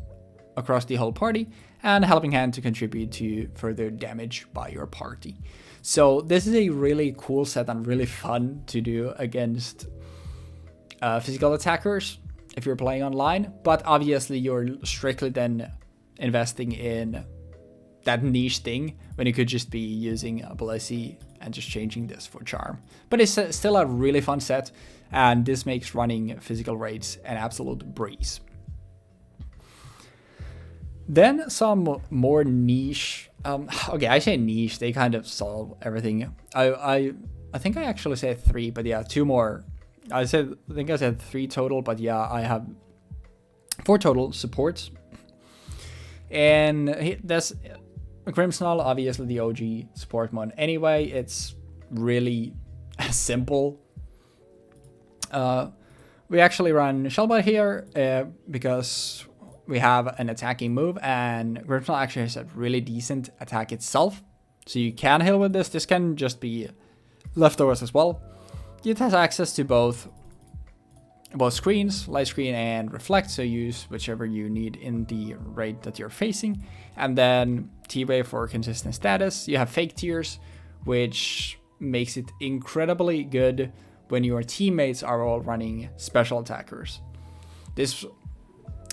across the whole party, and Helping Hand to contribute to further damage by your party. So this is a really cool set and really fun to do against physical attackers if you're playing online, but obviously you're strictly then investing in that niche thing when you could just be using a Blissey and just changing this for Charm. But it's still a really fun set, and this makes running physical raids an absolute breeze. Then some more niche, okay, I say niche, they kind of solve everything. I think I actually said 3, but yeah, 2 more. I think I said 3 total, but yeah, I have 4 total supports. And that's Grimmsnarl, obviously the OG support mon. Anyway, it's really simple. We actually run Shellbite here because we have an attacking move, and Grimmsnarl actually has a really decent attack itself. So you can heal with this. This can just be leftovers as well. It has access to both screens, light screen and reflect, so use whichever you need in the raid that you're facing. And then T-Wave for consistent status. You have fake tears, which makes it incredibly good when your teammates are all running special attackers. This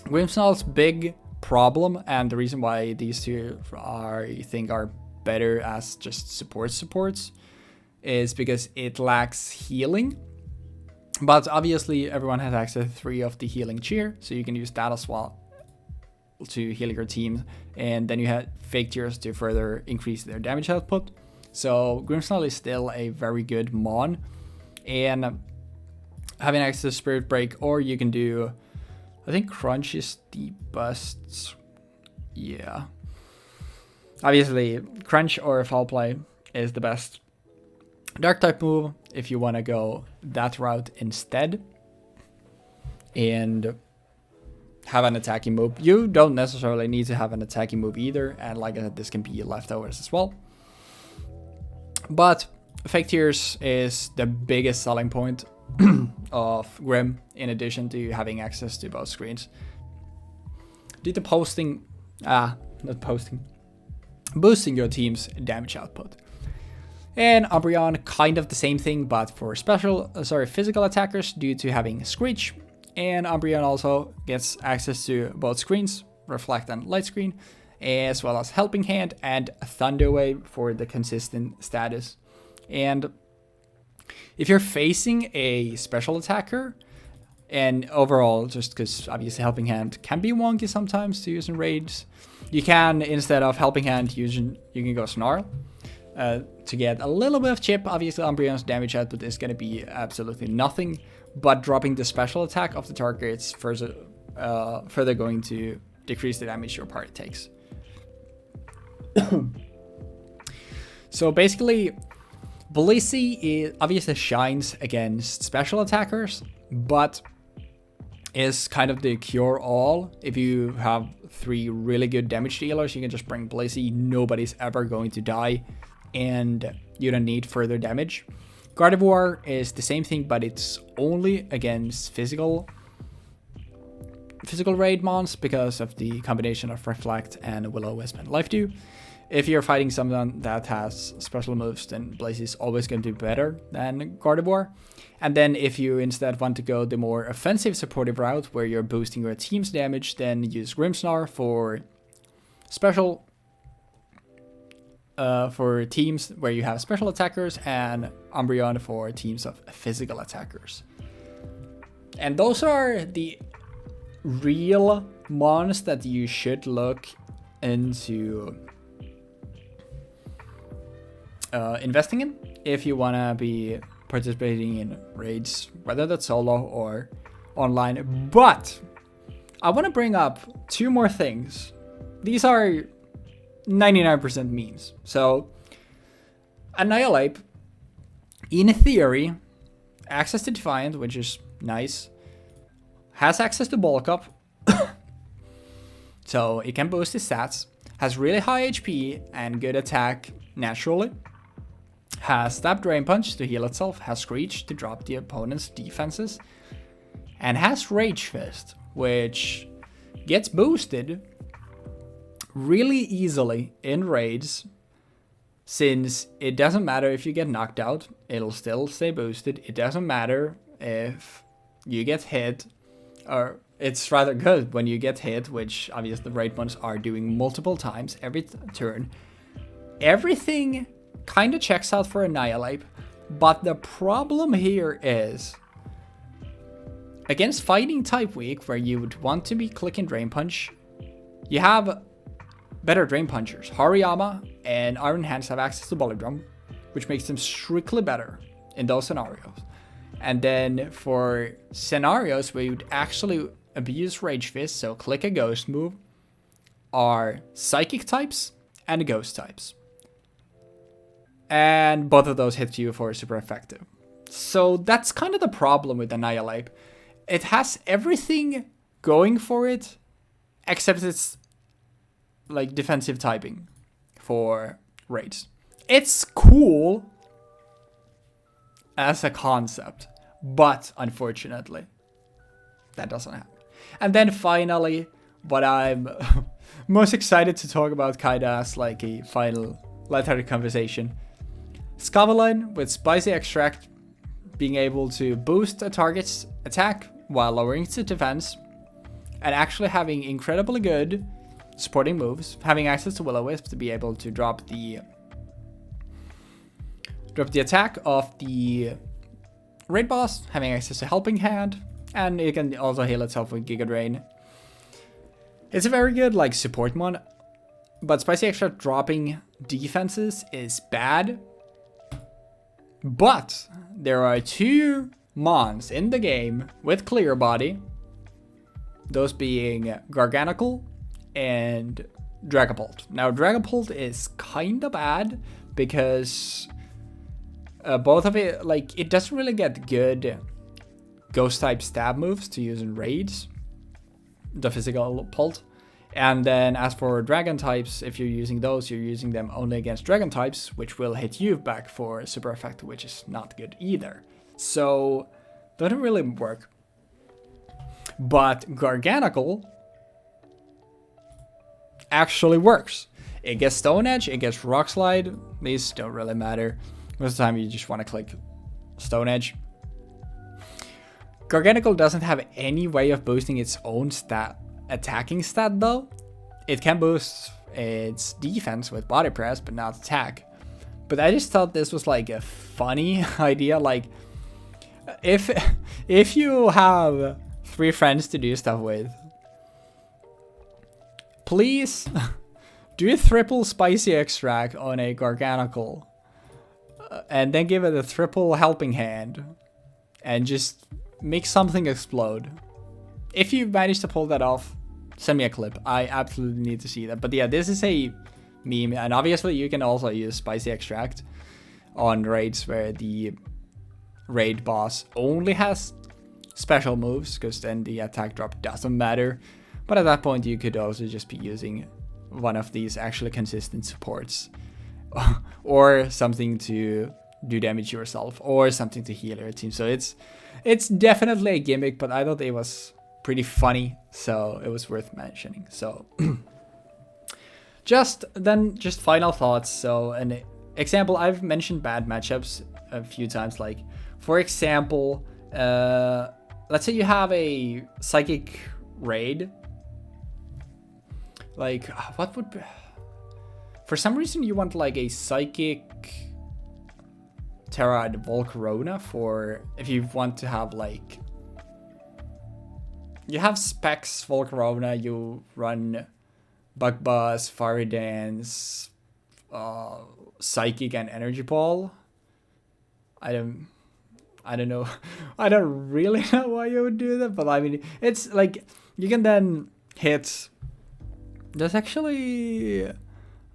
Grimmsnarl's big problem, and the reason why these two I think are better as just supports, is because it lacks healing. But obviously everyone has access to 3 of the healing cheer, so you can use that as well to heal your team. And then you have fake tears to further increase their damage output. So Grimmsnarl is still a very good mon, and having access to Spirit Break, or you can do, I think Crunch is the best. Yeah, obviously Crunch or Foul Play is the best Dark type move if you want to go that route instead and have an attacking move. You don't necessarily need to have an attacking move either, and like I said, this can be leftovers as well. But Fake Tears is the biggest selling point of Grim, in addition to having access to both screens. Due to boosting your team's damage output. And Umbreon, kind of the same thing, but for physical attackers due to having Screech. And Umbreon also gets access to both screens, Reflect and Light Screen, as well as Helping Hand and Thunder Wave for the consistent status. And if you're facing a special attacker, and overall, just because obviously Helping Hand can be wonky sometimes to use in raids, you can, instead of Helping Hand, you can go Snarl. To get a little bit of chip. Obviously Umbreon's damage output is going to be absolutely nothing, but dropping the special attack of the target is further going to decrease the damage your party takes. So basically, Blissey obviously shines against special attackers, but is kind of the cure-all. If you have 3 really good damage dealers, you can just bring Blissey. Nobody's ever going to die, and you don't need further damage. Gardevoir is the same thing, but it's only against physical physical raid mons because of the combination of Reflect and Will-O-Wisp and Life Dew. If you're fighting someone that has special moves, then Blissey is always going to be better than Gardevoir. And then if you instead want to go the more offensive supportive route where you're boosting your team's damage, then use Grimmsnarl for special for teams where you have special attackers, and Umbreon for teams of physical attackers. And those are the real mons that you should look into investing in if you want to be participating in raids, whether that's solo or online. But I want to bring up two more things. These are 99% memes. So Annihilate, in theory, access to Defiant, which is nice, has access to Bulk Up, so it can boost his stats, has really high HP and good attack naturally, has Stab Drain Punch to heal itself, has Screech to drop the opponent's defenses, and has Rage Fist, which gets boosted really easily in raids, since it doesn't matter if you get knocked out, it'll still stay boosted. It doesn't matter if you get hit, or it's rather good when you get hit, which obviously the raid ones are doing multiple times every turn. Everything kind of checks out for Annihilate, but the problem here is against fighting type weak, where you would want to be clicking Drain Punch, you have better Drain Punchers. Hariyama and Iron Hands have access to Bullet Drum, which makes them strictly better in those scenarios. And then for scenarios where you'd actually abuse Rage Fist, so click a Ghost move, are Psychic types and Ghost types. And both of those hit you for super effective. So that's kind of the problem with Annihilate. It has everything going for it, except it's like defensive typing for raids. It's cool as a concept, but unfortunately, that doesn't happen. And then finally, what I'm most excited to talk about, kinda as like a final lighthearted conversation, Scaveline with Spicy Extract being able to boost a target's attack while lowering its defense, and actually having incredibly good supporting moves, having access to Will-O-Wisp to be able to drop the attack of the raid boss, having access to Helping Hand, and it can also heal itself with Giga Drain. It's a very good like support mon, but Spicy Extra dropping defenses is bad. But there are two mons in the game with Clear Body, those being Garganical and Dragapult. Now Dragapult is kinda bad because both of it, like, it doesn't really get good ghost type stab moves to use in raids, the physical pult. And then as for dragon types, if you're using those, you're using them only against dragon types, which will hit you back for super effect, which is not good either. So doesn't really work. But Garganical actually works. It gets Stone Edge, it gets Rock Slide. These don't really matter. Most of the time you just want to click Stone Edge. Garganical doesn't have any way of boosting its own attacking stat though. It can boost its defense with body press, but not attack. But I just thought this was like a funny idea. Like, if you have 3 friends to do stuff with, please do a triple Spicy Extract on a Garganical, and then give it a triple Helping Hand, and just make something explode. If you manage to pull that off, send me a clip. I absolutely need to see that. But yeah, this is a meme, and obviously you can also use Spicy Extract on raids where the raid boss only has special moves, because then the attack drop doesn't matter. But at that point you could also just be using one of these actually consistent supports, or something to do damage yourself, or something to heal your team. So it's definitely a gimmick, but I thought it was pretty funny, so it was worth mentioning. So just final thoughts. So an example, I've mentioned bad matchups a few times, like for example, let's say you have a psychic raid, like what would be, for some reason you want like a psychic Terra Volcarona for if you want to have like, you have specs Volcarona, you run Bug Buzz, Fiery Dance, Psychic and Energy Ball. I don't know. I don't really know why you would do that, but I mean, it's like you can then hit. There's actually,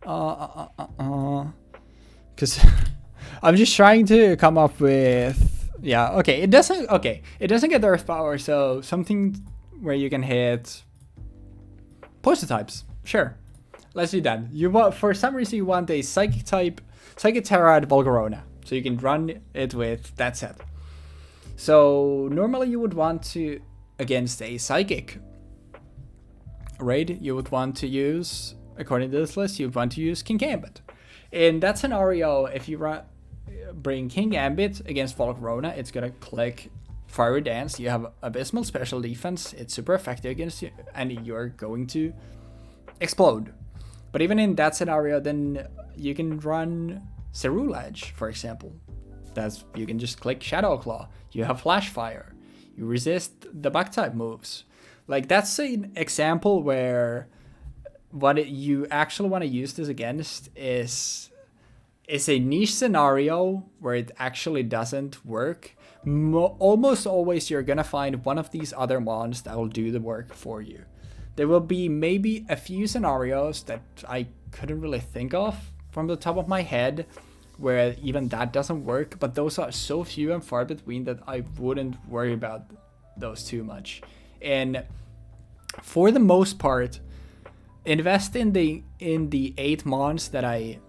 because I'm just trying to come up with, yeah, okay. It doesn't get Earth Power, so something where you can hit poison types. Sure, let's do that. You want, for some reason you want a Psychic type, Psychic Terra Volcarona, so you can run it with that set. So normally you would want to, against a Psychic raid, you would want to use, according to this list, you'd want to use Kingambit. In that scenario, if you bring Kingambit against Volcarona, it's gonna click Fiery Dance. You have abysmal special defense. It's super effective against you, and you're going to explode. But even in that scenario, then you can run Ceruledge, for example. That's, you can just click Shadow Claw. You have Flash Fire. You resist the bug type moves. Like, that's an example where what you actually want to use this against is a niche scenario where it actually doesn't work. Almost always you're gonna find one of these other mons that will do the work for you. There will be maybe a few scenarios that I couldn't really think of from the top of my head where even that doesn't work, but those are so few and far between that I wouldn't worry about those too much. And for the most part, invest in the 8 mons that I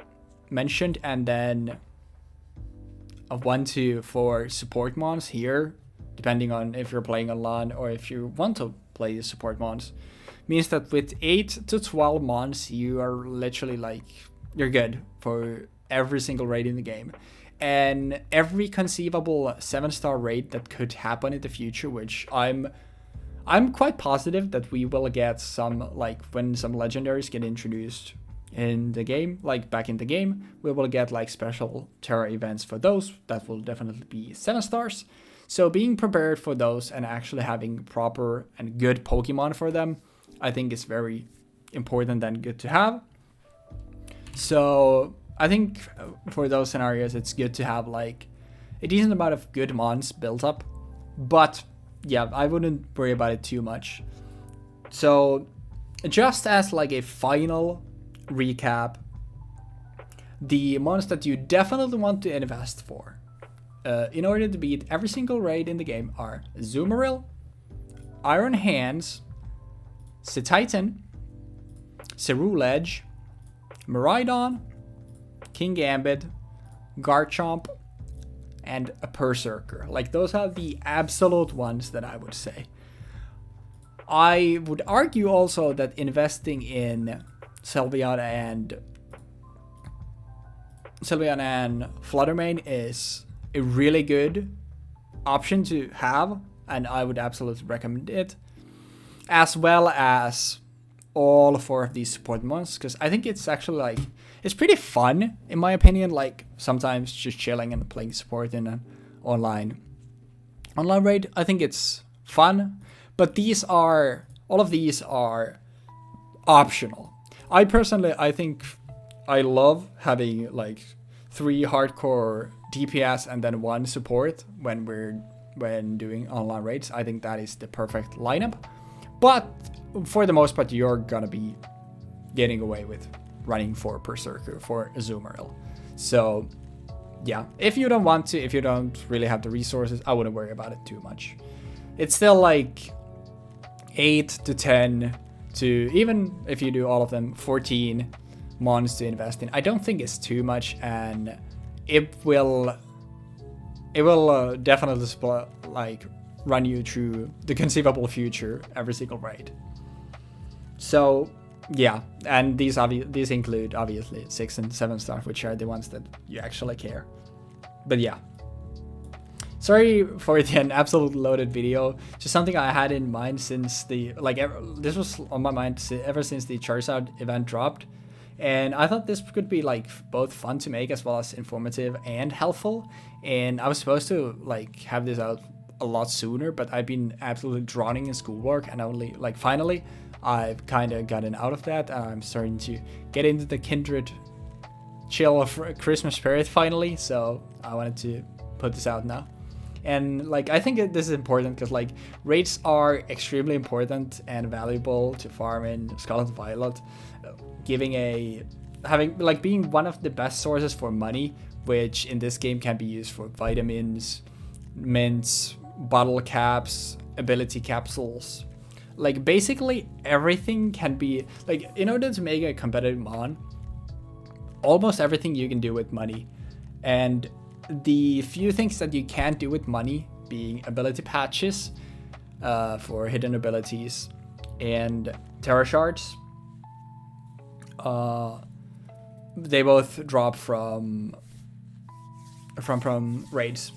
mentioned, and then a 1 to 4 support mons here, depending on if you're playing on LAN or if you want to play the support mons. Means that with 8 to 12 mons, you are literally like, you're good for every single raid in the game. And every conceivable 7-star raid that could happen in the future, which I'm quite positive that we will get some, like when some legendaries get introduced in the game, like back in the game, we will get like special Terra events for those. That will definitely be 7 stars. So being prepared for those and actually having proper and good Pokemon for them, I think is very important and good to have. So I think for those scenarios, it's good to have like a decent amount of good mons built up. But yeah, I wouldn't worry about it too much. So just as like a final recap, the mons that you definitely want to invest for in order to beat every single raid in the game are Azumarill, Iron Hands, Cetitan, Ceruledge, Miraidon, Kingambit, Garchomp, and a Perrserker. Like, those are the absolute ones that I would say. I would argue also that investing in Sylveon and Flutter is a really good option to have, and I would absolutely recommend it, as well as all 4 of these support mons, because I think it's actually like, it's pretty fun in my opinion, like sometimes just chilling and playing support in an online raid. I think it's fun, but all of these are optional. I think I love having like 3 hardcore DPS and then 1 support when doing online raids. I think that is the perfect lineup. But for the most part, you're gonna be getting away with running for Perrserker, for Azumarill. So yeah, if you don't really have the resources, I wouldn't worry about it too much. It's still like 8 to 10 to, even if you do all of them, 14 mons to invest in. I don't think it's too much, and it will definitely run you through the conceivable future every single raid. So yeah, and these include obviously 6 and 7 star, which are the ones that you actually care. But yeah, sorry for an absolute loaded video. Just something I had in mind since this was on my mind ever since the Charizard event dropped. And I thought this could be like both fun to make as well as informative and helpful. And I was supposed to like have this out a lot sooner, but I've been absolutely drowning in schoolwork, and only like finally I've kind of gotten out of that, and I'm starting to get into the kindred chill of Christmas spirit finally. So I wanted to put this out now. And like, I think this is important because like raids are extremely important and valuable to farm in Scarlet and Violet, being one of the best sources for money, which in this game can be used for vitamins, mints, bottle caps, ability capsules. Like basically everything can be like, in order to make a competitive mon, almost everything you can do with money. And the few things that you can't do with money being ability patches for hidden abilities and Terra Shards. They both drop from raids,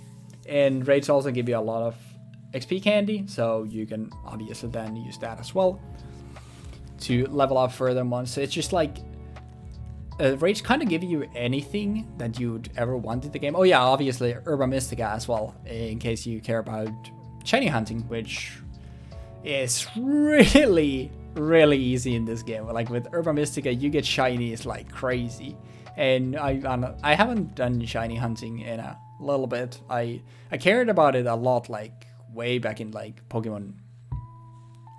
and raids also give you a lot of XP candy, so you can obviously then use that as well to level up further months. So it's just like raids kind of give you anything that you'd ever want in the game. Oh yeah, obviously Herba Mystica as well, in case you care about shiny hunting, which is really easy in this game. Like with Herba Mystica, you get shinies like crazy, and I haven't done shiny hunting in a little bit. I cared about it a lot, like way back in like Pokemon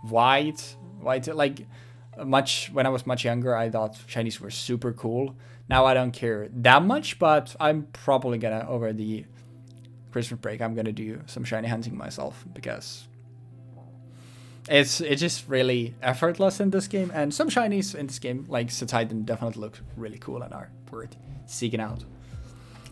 White, like much when I was much younger. I thought shinies were super cool. Now I don't care that much, but I'm probably gonna, over the Christmas break, I'm gonna do some shiny hunting myself, because it's just really effortless in this game, and some shinies in this game, like Cetitan, definitely look really cool and are worth seeking out.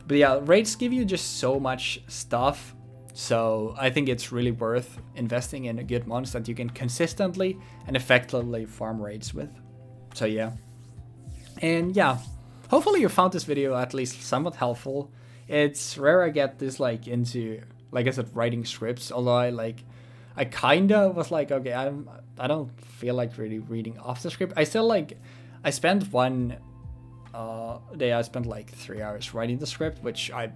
But yeah, raids give you just so much stuff, so I think it's really worth investing in a good mons that you can consistently and effectively farm raids with. So yeah. And yeah, hopefully you found this video at least somewhat helpful. It's rare I get this like into, like I said, writing scripts, although I kind of was like, okay, I don't feel like really reading off the script. I spent one day, I spent like 3 hours writing the script, which I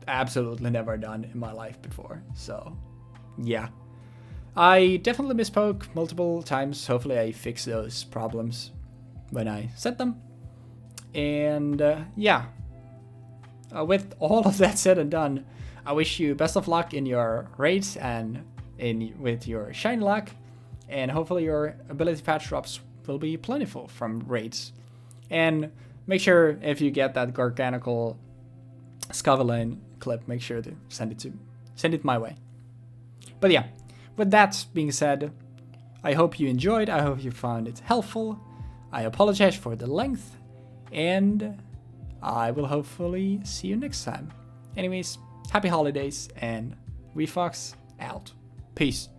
absolutely never done in my life before. So yeah, I definitely misspoke multiple times. Hopefully I fix those problems when I said them. And yeah, with all of that said and done, I wish you best of luck in your raids and with your shiny luck, and hopefully your ability patch drops will be plentiful from raids. And make sure, if you get that Garganical Scaveline clip, make sure to send it my way. But yeah, with that being said, I hope you enjoyed. I hope you found it helpful. I apologize for the length, and I will hopefully see you next time. Anyways, happy holidays, and WeFox out. Peace.